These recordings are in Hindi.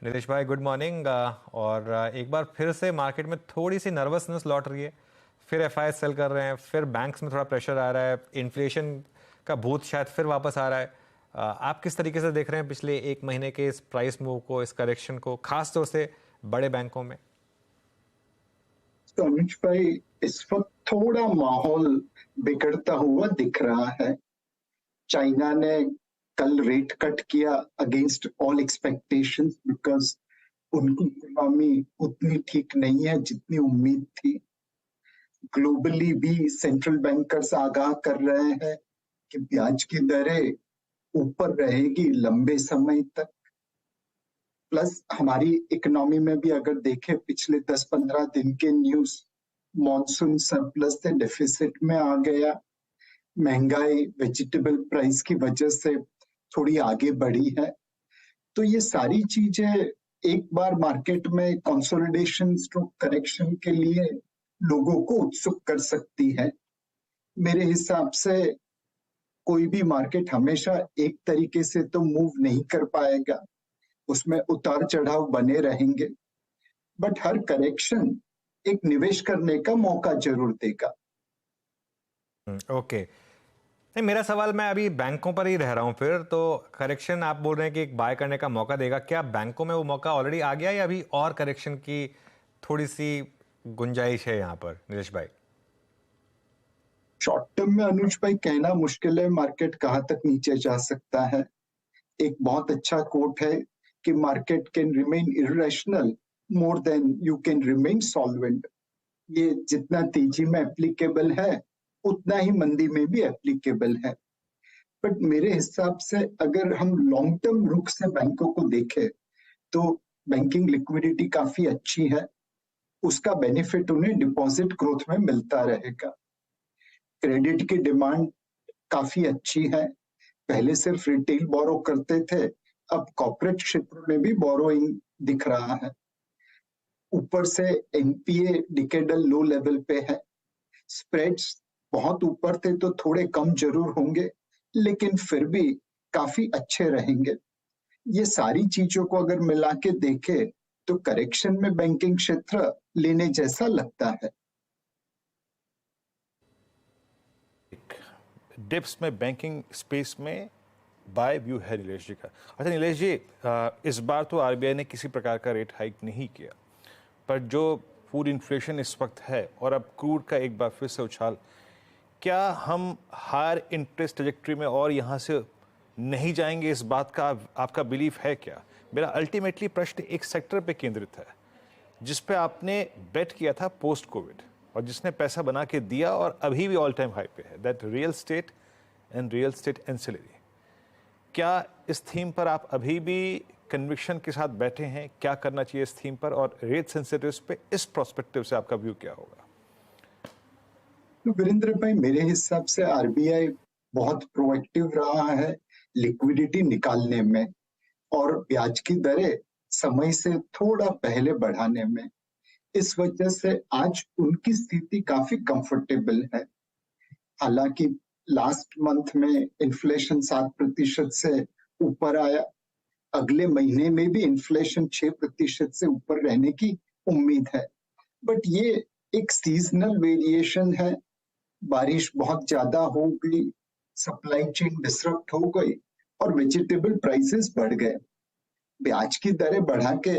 निलेश भाई गुड मॉर्निंग। और एक बार फिर से मार्केट में थोड़ी सी नर्वसनेस लौट रही है। फिर एफआई सेल कर रहे हैं, फिर बैंक्स में थोड़ा प्रेशर आ रहा है, इन्फ्लेशन का भूत शायद फिर वापस आ रहा है। आप किस तरीके से देख रहे हैं पिछले एक महीने के इस प्राइस मूव को, इस करेक्शन को, खास तौर से बड़े बैंकों में? तो अनुज भाई, इस वक्त थोड़ा माहौल बिगड़ता हुआ दिख रहा है। चाइना ने कल रेट कट किया अगेंस्ट ऑल एक्सपेक्टेशंस बिकॉज उनकी इकोनॉमी उतनी ठीक नहीं है जितनी उम्मीद थी। ग्लोबली भी सेंट्रल बैंकर्स आगाह कर रहे हैं कि ब्याज की दरें ऊपर रहेगी लंबे समय तक। प्लस हमारी इकोनॉमी में भी अगर देखें पिछले 10-15 दिन के न्यूज, मॉनसून सरप्लस से डेफिसिट में आ गया, महंगाई वेजिटेबल प्राइस की वजह से थोड़ी आगे बढ़ी है। तो ये सारी चीजें एक बार मार्केट में कंसोलिडेशन स्ट्रोक करेक्शन के लिए लोगों को उत्सुक कर सकती है। मेरे हिसाब से कोई भी मार्केट हमेशा एक तरीके से तो मूव नहीं कर पाएगा, उसमें उतार चढ़ाव बने रहेंगे, बट हर करेक्शन एक निवेश करने का मौका जरूर देगा। ओके। नहीं, मेरा सवाल, मैं अभी बैंकों पर ही रह रहा हूँ। फिर तो करेक्शन आप बोल रहे हैं कि एक बाय करने का मौका देगा, क्या बैंकों में वो मौका ऑलरेडी आ गया या अभी और करेक्शन की थोड़ी सी गुंजाइश है यहाँ पर, नीलेश भाई? शॉर्ट टर्म में अनुज भाई कहना मुश्किल है मार्केट कहाँ तक नीचे जा सकता है। एक बहुत अच्छा कोट है कि market can remain irrational more than you can remain solvent. ये जितना तेजी में एप्लीकेबल है उतना ही मंदी में भी एप्लीकेबल है। बट मेरे हिसाब से अगर हम लॉन्ग टर्म रुख से बैंकों को देखें तो बैंकिंग लिक्विडिटी काफी अच्छी है, उसका बेनिफिट उन्हें डिपॉजिट ग्रोथ में मिलता रहेगा। क्रेडिट की डिमांड काफी अच्छी है, पहले सिर्फ रिटेल बोरो करते थे, अब कॉर्पोरेट क्षेत्र में भी बोरोइंग दिख रहा है। ऊपर से एनपीए डिकेडल लो लेवल पे है, स्प्रेड्स बहुत ऊपर थे तो थोड़े कम जरूर होंगे लेकिन फिर भी काफी अच्छे रहेंगे। ये सारी चीजों को अगर मिला के देखे तो करेक्शन में बैंकिंग क्षेत्र लेने जैसा लगता है। डिप्स में बैंकिंग स्पेस में बाय व्यू है नीलेश जी का। अच्छा नीलेश जी, इस बार तो आरबीआई ने किसी प्रकार का रेट हाइक नहीं किया, पर जो फूड इन्फ्लेशन इस वक्त है और अब क्रूड का एक बार फिर से उछाल, क्या हम हायर इंटरेस्ट ट्रजेक्टरी में और यहाँ से नहीं जाएंगे? इस बात का आपका बिलीफ है क्या? मेरा अल्टीमेटली प्रश्न एक सेक्टर पे केंद्रित है जिस पे आपने बेट किया था पोस्ट कोविड और जिसने पैसा बना के दिया और अभी भी ऑल टाइम हाई पे है, that real estate and real estate ancillary. क्या इस थीम पर आप अभी भी कन्विक्शन के साथ बैठे हैं? क्या करना चाहिए इस थीम पर, और रेट सेंसिटिव्स पे इस प्रोस्पेक्टिव से आपका व्यू क्या होगा? तो वीरेंद्र भाई, मेरे हिसाब से आरबीआई बहुत प्रोएक्टिव रहा है लिक्विडिटी निकालने में और ब्याज की दरें समय से थोड़ा पहले बढ़ाने में। इस वजह से आज उनकी स्थिति काफी कंफर्टेबल है। हालांकि लास्ट मंथ में इन्फ्लेशन 7% से ऊपर आया, अगले महीने में भी इन्फ्लेशन 6% से ऊपर रहने की उम्मीद है, बट ये एक सीजनल वेरिएशन है। बारिश बहुत ज्यादा हो गई, सप्लाई चेन डिसरप्ट हो गई और वेजिटेबल प्राइसेस बढ़ गए। ब्याज की दरें बढ़ा के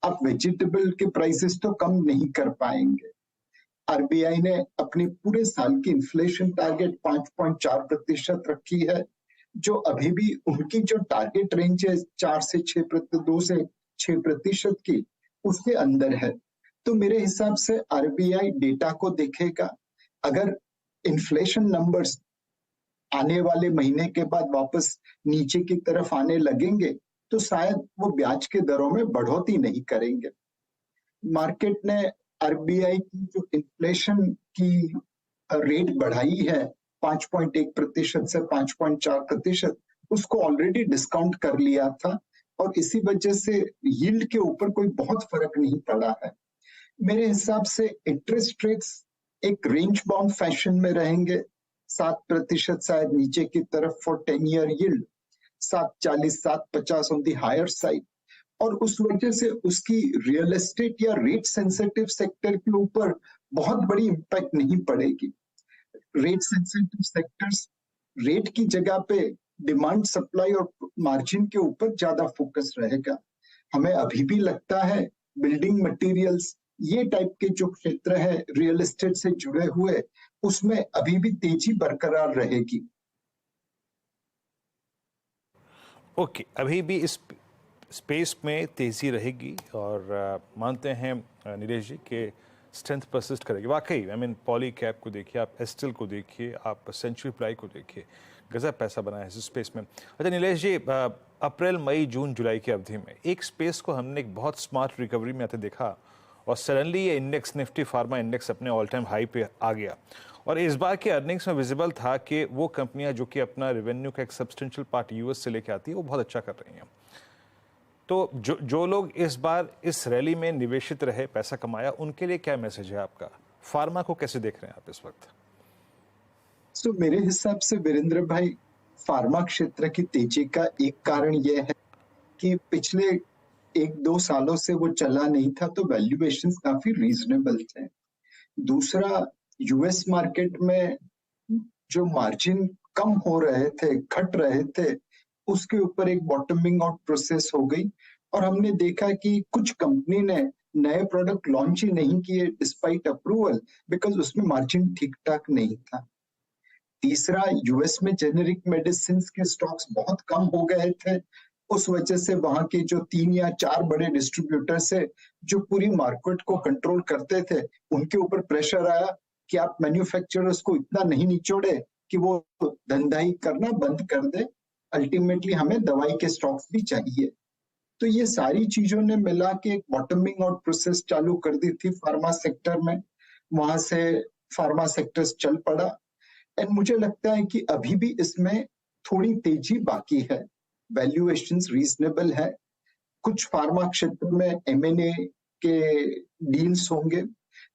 आप वेजिटेबल के प्राइसेस तो कम नहीं कर पाएंगे। आरबीआई ने अपनी पूरे साल की इन्फ्लेशन टारगेट 5.4% रखी है, जो अभी भी उनकी जो टारगेट रेंज है 2 से 6% की, उसके अंदर है। तो मेरे हिसाब से आरबीआई डेटा को देखेगा, अगर इन्फ्लेशन नंबर्स आने वाले महीने के बाद वापस नीचे की तरफ आने लगेंगे तो शायद वो ब्याज के दरों में बढ़ोतरी नहीं करेंगे। मार्केट ने आरबीआई की जो इन्फ्लेशन की रेट बढ़ाई है 5.1% से 5.4%, उसको ऑलरेडी डिस्काउंट कर लिया था और इसी वजह से यील्ड के ऊपर कोई बहुत फर्क नहीं पड़ा है। मेरे हिसाब से इंटरेस्ट रेट्स एक रेंज बाउंड फैशन में रहेंगे, 7% शायद नीचे की तरफ for 10 year yield, 7.40 7.50 on the higher side, और उस वजह से उसकी रियल एस्टेट या रेट सेंसिटिव सेक्टर के ऊपर बहुत बड़ी इम्पैक्ट नहीं पड़ेगी। रेट सेंसिटिव सेक्टर्स रेट की जगह पे डिमांड सप्लाई और मार्जिन के ऊपर ज्यादा फोकस रहेगा। हमें अभी भी लगता है बिल्डिंग मटेरियल्स ये टाइप के जो क्षेत्र है रियल एस्टेट से जुड़े हुए, उसमें अभी भी तेजी बरकरार रहेगी। ओके, अभी भी इस स्पेस में तेज़ी रहेगी और मानते हैं नीरज जी कि स्ट्रेंथ परसिस्ट करेगी। वाकई आई मीन पॉली कैप को देखिए, आप एस्टिल को देखिए, आप सेंचुरी प्लाई को देखिए, गजब पैसा बना है इस स्पेस में। अच्छा नीलेश जी, अप्रैल मई जून जुलाई की अवधि में एक स्पेस को हमने एक बहुत स्मार्ट रिकवरी में आते देखा और सडनली ये इंडेक्स निफ्टी फार्मा इंडेक्स अपने ऑल टाइम हाई पे आ गया और इस बार के अर्निंग्स में विजिबल था कि वो कंपनियां जो कि अपना रेवेन्यू का एक सब्सटेंशियल पार्ट यूएस से लेके आती है वो बहुत अच्छा कर रही हैं। तो जो लोग इस बार इस रैली में निवेशित रहे, पैसा कमाया, उनके लिए क्या मैसेज है आपका? फार्मा को कैसे देख रहे हैं आप इस वक्त? तो मेरे हिसाब से वीरेंद्र भाई, फार्मा क्षेत्र की तेजी का एक कारण यह है कि पिछले 1-2 सालों से वो चला नहीं था, तो वैल्यूएशंस काफी रीजनेबल थे। दूसरा, यूएस मार्केट में जो मार्जिन कम हो रहे थे, घट रहे थे, उसके ऊपर एक बॉटमिंग आउट प्रोसेस हो गई और हमने देखा कि कुछ कंपनी ने नए प्रोडक्ट लॉन्च ही नहीं किए डिस्पाइट अप्रूवल, बिकॉज उसमें मार्जिन ठीक ठाक नहीं था। तीसरा, यूएस में जेनेरिक मेडिसिन के स्टॉक्स बहुत कम हो गए थे, उस वजह से वहां के जो 3 या 4 बड़े डिस्ट्रीब्यूटर्स है जो पूरी मार्केट को कंट्रोल करते थे, उनके ऊपर प्रेशर आया कि आप मैन्युफैक्चरर्स को इतना नहीं निचोड़े कि वो धंधाई करना बंद कर दे, अल्टीमेटली हमें दवाई के स्टॉक्स भी चाहिए। तो ये सारी चीजों ने मिला के एक बॉटमिंग आउट प्रोसेस चालू कर दी थी फार्मा सेक्टर में, वहां से फार्मा सेक्टर्स चल पड़ा। एंड मुझे लगता है कि अभी भी इसमें थोड़ी तेजी बाकी है, वैल्यूएशंस रीजनेबल है, कुछ फार्मा क्षेत्र में एमएनए के डील्स होंगे।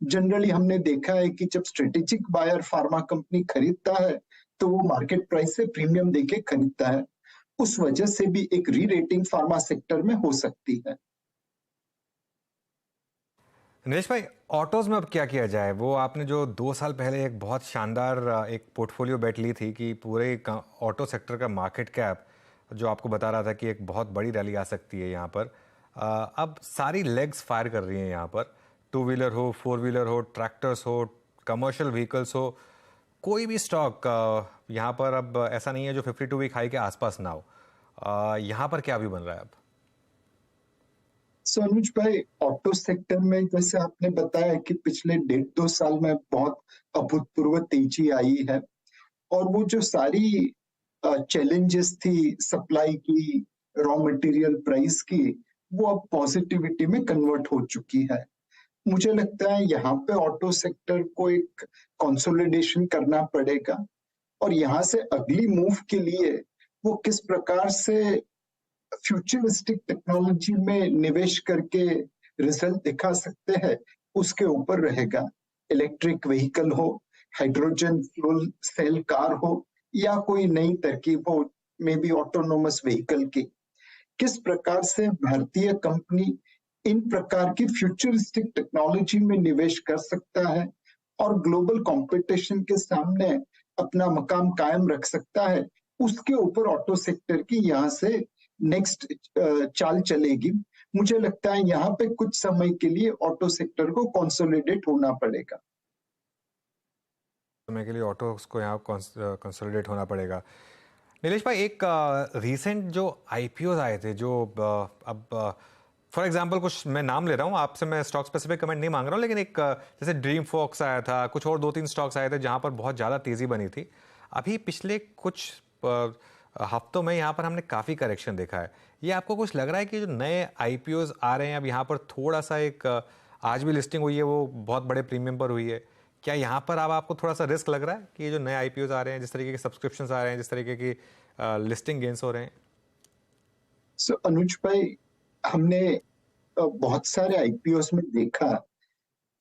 जनरली हमने देखा है कि जब स्ट्रेटेजिक बायर फार्मा कंपनी खरीदता है तो वो मार्केट प्राइस से प्रीमियम देके खरीदता है, उस वजह से भी एक री रेटिंग फार्मा सेक्टर में हो सकती है। नीलेश भाई, ऑटोज में अब क्या किया जाए? वो आपने जो 2 साल पहले एक बहुत शानदार एक पोर्टफोलियो बेट ली थी कि पूरे ऑटो सेक्टर का मार्केट कैप जो आपको बता रहा था कि एक बहुत बड़ी रैली आ सकती है यहाँ पर, अब सारी लेग्स फायर कर रही हैं यहाँ पर। 2 व्हीलर हो, 4 व्हीलर हो, ट्रैक्टर्स हो, कमर्शियल व्हीकल्स हो, कोई भी स्टॉक यहाँ पर अब ऐसा नहीं है जो 52 वीक हाई के आसपास ना हो। यहाँ पर क्या भी बन रहा है अब? अनुज भाई, ऑटो सेक्टर में जैसे आपने बताया कि पिछले 1.5-2 साल में बहुत अभूतपूर्व तेजी आई है और वो जो सारी चैलेंजेस थी सप्लाई की, रॉ मटेरियल प्राइस की, वो अब पॉजिटिविटी में कन्वर्ट हो चुकी है। मुझे लगता है यहाँ पे ऑटो सेक्टर को एक कंसोलिडेशन करना पड़ेगा और यहाँ से अगली मूव के लिए वो किस प्रकार से फ्यूचरिस्टिक टेक्नोलॉजी में निवेश करके रिजल्ट दिखा सकते हैं, उसके ऊपर रहेगा। इलेक्ट्रिक व्हीकल हो, हाइड्रोजन फ्यूल सेल कार हो या कोई नई तरकीब हो, मे बी ऑटोनोमस व्हीकल की, किस प्रकार से भारतीय कंपनी इन प्रकार की फ्यूचरिस्टिक टेक्नोलॉजी में निवेश कर सकता है और ग्लोबल कंपटीशन के सामने अपना मकाम कायम रख सकता है, उसके ऊपर ऑटो सेक्टर की यहाँ से नेक्स्ट चाल चलेगी। मुझे लगता है यहाँ पे कुछ समय के लिए ऑटो सेक्टर को कंसोलिडेट होना पड़ेगा। समय के लिए ऑटो को यहाँ कंसोलिडेट होना पड़ेगा। नीलेश भाई, एक रीसेंट जो आईपीओज आए थे जो अब फॉर एग्जांपल कुछ मैं नाम ले रहा हूँ, आपसे मैं स्टॉक स्पेसिफिक कमेंट नहीं मांग रहा हूँ, लेकिन एक जैसे ड्रीम फॉक्स आया था, कुछ और 2-3 स्टॉक्स आए थे जहाँ पर बहुत ज़्यादा तेज़ी बनी थी। अभी पिछले कुछ हफ्तों में यहाँ पर हमने काफ़ी करेक्शन देखा है। ये आपको कुछ लग रहा है कि जो नए आईपीओज आ रहे हैं अब यहाँ पर थोड़ा सा एक आज भी लिस्टिंग हुई है वो बहुत बड़े प्रीमियम पर हुई है, क्या यहाँ पर अब आपको थोड़ा सा रिस्क लग रहा है कि ये जो नए आईपीओज आ रहे हैं, जिस तरीके के सब्सक्रिप्शंस आ रहे हैं, जिस तरीके की लिस्टिंग गेन्स हो रहे हैं? अनुज भाई, हमने बहुत सारे आईपीओस में देखा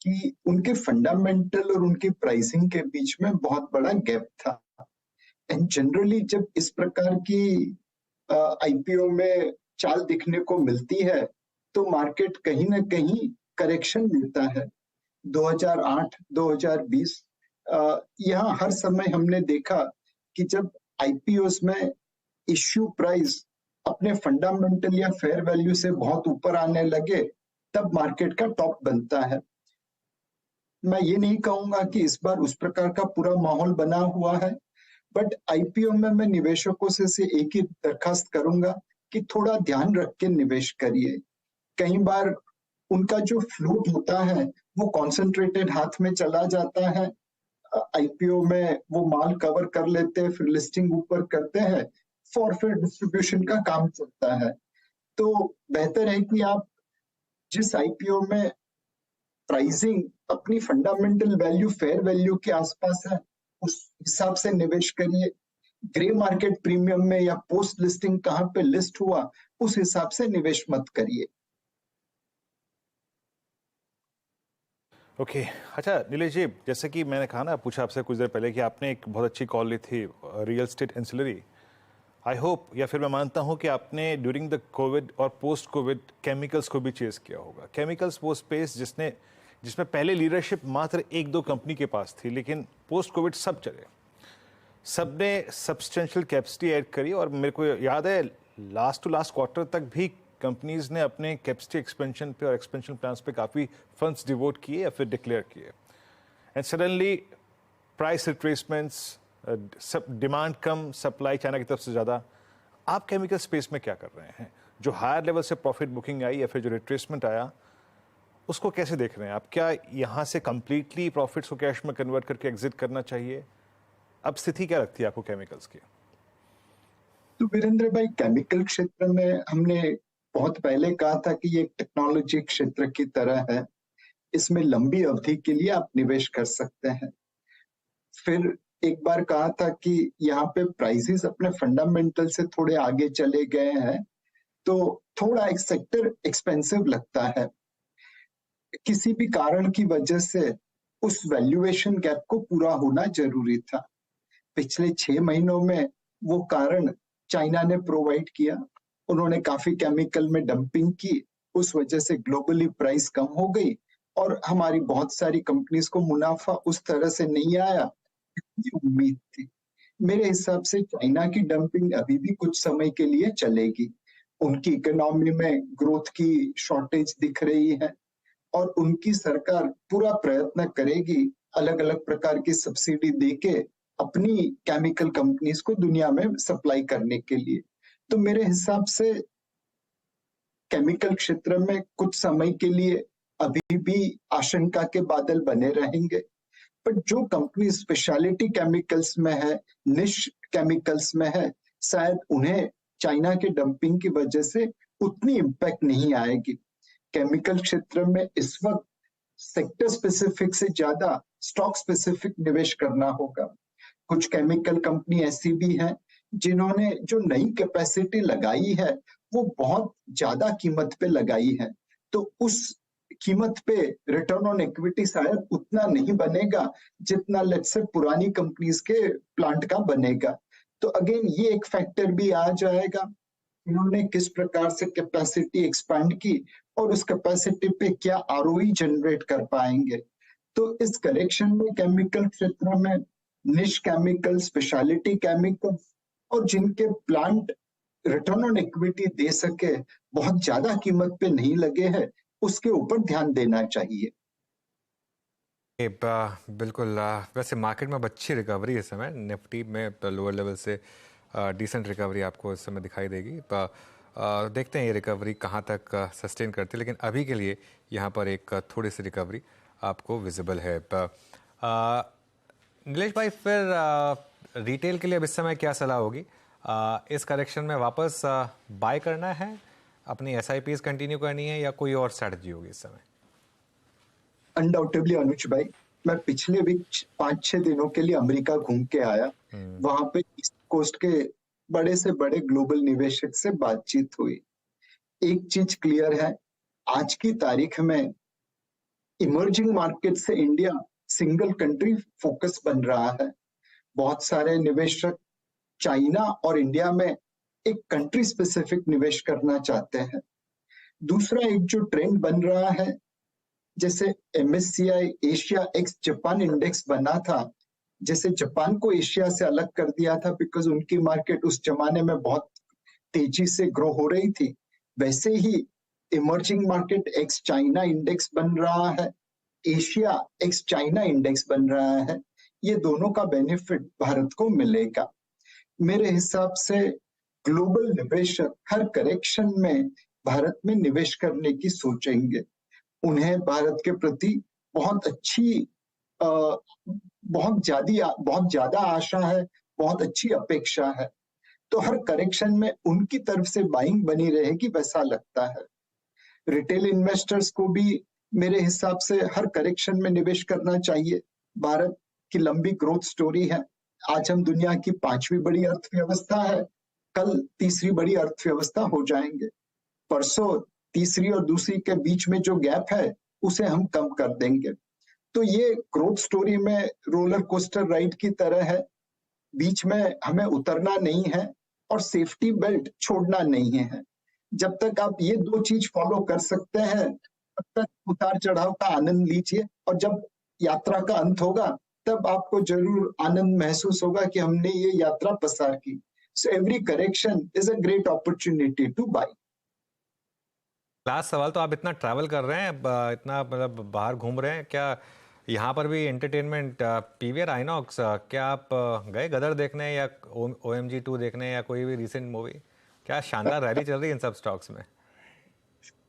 कि उनके फंडामेंटल और उनकी प्राइसिंग के बीच में बहुत बड़ा गैप था। एंड जनरली जब इस प्रकार की आईपीओ में चाल दिखने को मिलती है तो मार्केट कहीं ना कहीं करेक्शन लेता है। 2008, 2020 यहाँ हर समय हमने देखा कि जब आईपीओस में इश्यू प्राइस अपने फंडामेंटल या फेयर वैल्यू से बहुत ऊपर आने लगे तब मार्केट का टॉप बनता है। मैं ये नहीं कहूंगा कि इस बार उस प्रकार का पूरा माहौल बना हुआ है, बट आईपीओ में मैं निवेशकों से एक ही दरखास्त करूंगा कि थोड़ा ध्यान रख के निवेश करिए। कई बार उनका जो फ्लोट होता है वो कॉन्सेंट्रेटेड हाथ में चला जाता है। आईपीओ में वो माल कवर कर लेते हैं, फिर लिस्टिंग ऊपर करते हैं, फॉरफेट डिस्ट्रीब्यूशन का काम चलता है। तो बेहतर है कि आप जिस आईपीओ में प्राइसिंग अपनी फंडामेंटल वैल्यू फेयर वैल्यू के आसपास है उस हिसाब से निवेश करिए। ग्रे मार्केट प्रीमियम में या पोस्ट लिस्टिंग कहाँ पे लिस्ट हुआ उस हिसाब से निवेश मत करिए। ओके अच्छा नीलेश जी, जैसे कि मैंने कहा ना, पूछा आपसे कुछ देर पहले कि आपने एक बहुत अच्छी कॉल ली थी real estate ancillary. I hope, या फिर मैं मानता हूं कि आपने ड्यूरिंग द कोविड और पोस्ट कोविड केमिकल्स को भी चेस किया होगा। केमिकल्स वो स्पेस जिसमें पहले लीडरशिप मात्र एक दो कंपनी के पास थी, लेकिन पोस्ट कोविड सब चले, सबने सब्सटेंशियल कैपेसिटी ऐड करी, और मेरे को याद है लास्ट टू लास्ट क्वार्टर तक भी कंपनीज ने अपने कैपेसिटी एक्सपेंशन पे और एक्सपेंशन प्लान्स पे काफ़ी फंड्स डिवोट किए या फिर डिक्लेयर किए, एंड सडनली प्राइस रिट्रेसमेंट्स, सब डिमांड कम, सप्लाई चाइना की तरफ से ज़्यादा। आप केमिकल स्पेस में क्या कर रहे हैं? जो हायर लेवल से प्रॉफिट बुकिंग आई या फिर जो रिट्रेसमेंट आया, उसको कैसे देख रहे हैं आप? क्या यहाँ से कंप्लीटली प्रॉफिट्स को कैश में कन्वर्ट करके एग्जिट करना चाहिए? अब स्थिति क्या लगती है आपको केमिकल्स की? तो वीरेंद्र भाई, केमिकल क्षेत्र में हमने बहुत पहले कहा था कि ये टेक्नोलॉजी क्षेत्र की तरह है, इसमें लंबी अवधि के लिए आप निवेश कर सकते हैं। फिर एक बार कहा था कि यहाँ पे प्राइसेस अपने फंडामेंटल से थोड़े आगे चले गए हैं, तो थोड़ा एक सेक्टर एक्सपेंसिव लगता है। किसी भी कारण की वजह से उस वैल्यूएशन गैप को पूरा होना जरूरी था। पिछले 6 महीनों में वो कारण चाइना ने प्रोवाइड किया। उन्होंने काफी केमिकल में डंपिंग की, उस वजह से ग्लोबली प्राइस कम हो गई और हमारी बहुत सारी कंपनीज को मुनाफा उस तरह से नहीं आया जितनी उम्मीद थी। मेरे हिसाब से चाइना की डंपिंग अभी भी कुछ समय के लिए चलेगी। उनकी इकोनॉमी में ग्रोथ की शॉर्टेज दिख रही है और उनकी सरकार पूरा प्रयत्न करेगी अलग अलग प्रकार की सब्सिडी देके अपनी केमिकल कंपनीज को दुनिया में सप्लाई करने के लिए। तो मेरे हिसाब से केमिकल क्षेत्र में कुछ समय के लिए अभी भी आशंका के बादल बने रहेंगे, पर जो कंपनी स्पेशलिटी केमिकल्स में है, निश केमिकल्स में है, शायद उन्हें चाइना के डंपिंग की वजह से उतनी इम्पैक्ट नहीं आएगी। केमिकल क्षेत्र में इस वक्त सेक्टर स्पेसिफिक से ज्यादा स्टॉक स्पेसिफिक निवेश करना होगा। कुछ केमिकल कंपनी ऐसी भी हैं जिन्होंने जो नई कैपेसिटी लगाई है वो बहुत ज्यादा कीमत पे लगाई है, तो उस कीमत पे रिटर्न ऑन इक्विटी शायद उतना नहीं बनेगा जितना लेट्स से पुरानी कंपनीज के प्लांट का बनेगा। तो अगेन ये एक फैक्टर भी आ जाएगा, इन्होंने किस प्रकार से कैपेसिटी एक्सपैंड की और उस कैपेसिटी पे क्या आरओई जनरेट कर पाएंगे। तो इस करेक्शन में केमिकल क्षेत्र में निश केमिकल, स्पेशलिटी केमिकल और जिनके प्लांट रिटर्न ऑन इक्विटी दे सके, बहुत ज्यादा कीमत पे नहीं लगे हैं, उसके ऊपर ध्यान देना चाहिए। बिल्कुल। वैसे मार्केट में अब अच्छी रिकवरी है इस समय, निफ्टी में लोअर लेवल से डिसेंट रिकवरी आपको इस समय दिखाई देगी। देखते हैं ये रिकवरी कहाँ तक सस्टेन करती है, लेकिन अभी के लिए यहाँ पर एक थोड़ी सी रिकवरी आपको विजिबल है। नीलेश भाई, फिर रिटेल के लिए अब इस समय क्या सलाह होगी? इस करेक्शन में वापस बाय करना है, अपनी एसआईपीज कंटिन्यू करनी है, या कोई और स्ट्रैटेजी होगी इस समय? अनडाउटेबली अनुज भाई, मैं पिछले वीक 5-6 दिनों के लिए अमेरिका घूम के आया। वहां पे ईस्ट कोस्ट के बड़े से बड़े ग्लोबल निवेशक से बातचीत हुई। एक चीज क्लियर है, आज की तारीख में इमर्जिंग मार्केट से इंडिया सिंगल कंट्री फोकस बन रहा है। बहुत सारे निवेशक चाइना और इंडिया में एक कंट्री स्पेसिफिक निवेश करना चाहते हैं। दूसरा एक जो ट्रेंड बन रहा है, जैसे MSCI Asia x Japan index बना था, जैसे जापान को एशिया से अलग कर दिया था बिकॉज उनकी मार्केट उस जमाने में बहुत तेजी से ग्रो हो रही थी, वैसे ही emerging market ex China index बन रहा है, एशिया एक्स चाइना इंडेक्स बन रहा है। ये दोनों का बेनिफिट भारत को मिलेगा। मेरे हिसाब से ग्लोबल निवेशक हर करेक्शन में भारत में निवेश करने की सोचेंगे। उन्हें भारत के प्रति बहुत अच्छी बहुत ज्यादा आशा है, बहुत अच्छी अपेक्षा है। तो हर करेक्शन में उनकी तरफ से बाइंग बनी रहेगी, वैसा लगता है। रिटेल इन्वेस्टर्स को भी मेरे हिसाब से हर करेक्शन में निवेश करना चाहिए। भारत की लंबी ग्रोथ स्टोरी है। आज हम दुनिया की 5वीं बड़ी अर्थव्यवस्था है, कल तीसरी बड़ी अर्थव्यवस्था हो जाएंगे। परसों तीसरी और दूसरी के बीच में जो गैप है उसे हम कम कर देंगे। तो ये ग्रोथ स्टोरी में रोलर कोस्टर राइड की तरह है, बीच में हमें उतरना नहीं है और सेफ्टी बेल्ट छोड़ना नहीं है। जब तक आप ये 2 चीज फॉलो कर सकते हैं, तब तक उतार चढ़ाव का आनंद लीजिए, और जब यात्रा का अंत होगा तब आपको जरूर आनंद महसूस होगा कि हमने ये यात्रा पसार की। So every correction is a great opportunity to buy. लास्ट सवाल, तो आप इतना ट्रैवल कर रहे हैं, इतना मतलब बाहर घूम रहे हैं, क्या यहाँ पर भी एंटरटेनमेंट PVR आइनॉक्स, क्या आप गए गदर देखने या OMG 2 देखने या कोई भी रिसेंट मूवी? क्या शानदार रैली चल रही है इन सब स्टॉक्स में।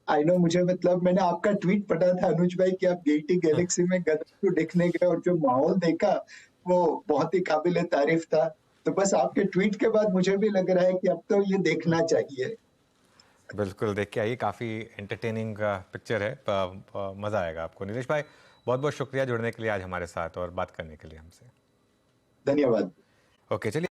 आई नो, मुझे मतलब मैंने आपका ट्वीट पढ़ा था अनुज भाई कि आप गेटी गैलेक्सी में गदर को देखने गए और जो माहौल देखा वो बहुत ही काबिले तारीफ था। तो बस आपके ट्वीट के बाद मुझे भी लग रहा है कि अब तो ये देखना चाहिए। बिल्कुल, देख के आइए, काफ़ी एंटरटेनिंग पिक्चर है, मज़ा आएगा आपको। नीलेश भाई, बहुत बहुत शुक्रिया जुड़ने के लिए आज हमारे साथ और बात करने के लिए हमसे। धन्यवाद। ओके, चलिए।